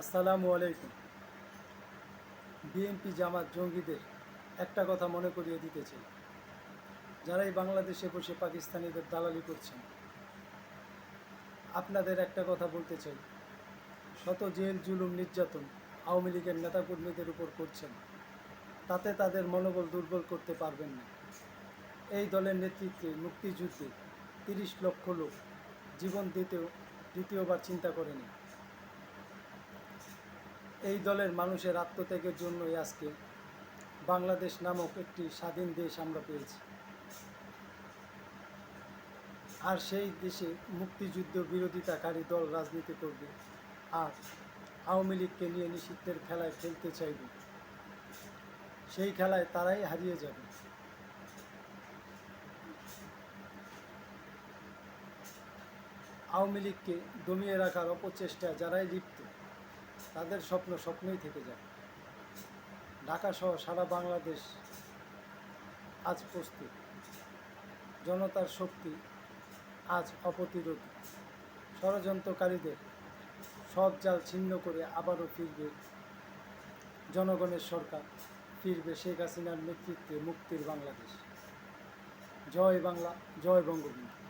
আসসালামু আলাইকুম। বিএনপি জামাত জঙ্গিদের একটা কথা মনে করিয়ে দিতে চাই, যারাই বাংলাদেশে বসে পাকিস্তানিদের দালালি করছেন, আপনাদের একটা কথা বলতে চাই, শত জেল জুলুম নির্যাতন আওয়ামী লীগের নেতাকর্মীদের উপর করছেন, তাতে তাদের মনোবল দুর্বল করতে পারবেন না। এই দলের নেতৃত্বে মুক্তিযুদ্ধে ৩০ লক্ষ লোক জীবন দিতেও দ্বিতীয়বার চিন্তা করেনি। এই দলের মানুষের আত্মত্যাগের জন্যই আজকে বাংলাদেশ নামক একটি স্বাধীন দেশ আমরা পেয়েছি। আর সেই দেশে মুক্তিযুদ্ধ বিরোধিতাকারী দল রাজনীতি করবে আর আওয়ামী লীগকে নিয়ে নিষিদ্ধের খেলায় খেলতে চাইবে, সেই খেলায় তারাই হারিয়ে যাবে। আওয়ামী লীগকে দমিয়ে রাখার অপচেষ্টায় যারাই লিপ্ত, তাদের স্বপ্ন স্বপ্নই থেকে যাবে। ঢাকা সহ সারা বাংলাদেশ আজ প্রস্তুত, জনতার শক্তি আজ অপ্রতিরোধী। ষড়যন্ত্রকারীদের সব জাল ছিন্ন করে আবারও ফিরবে জনগণের সরকার, ফিরবে শেখ হাসিনার নেতৃত্বে মুক্তির বাংলাদেশ। জয় বাংলা, জয় বঙ্গবন্ধু।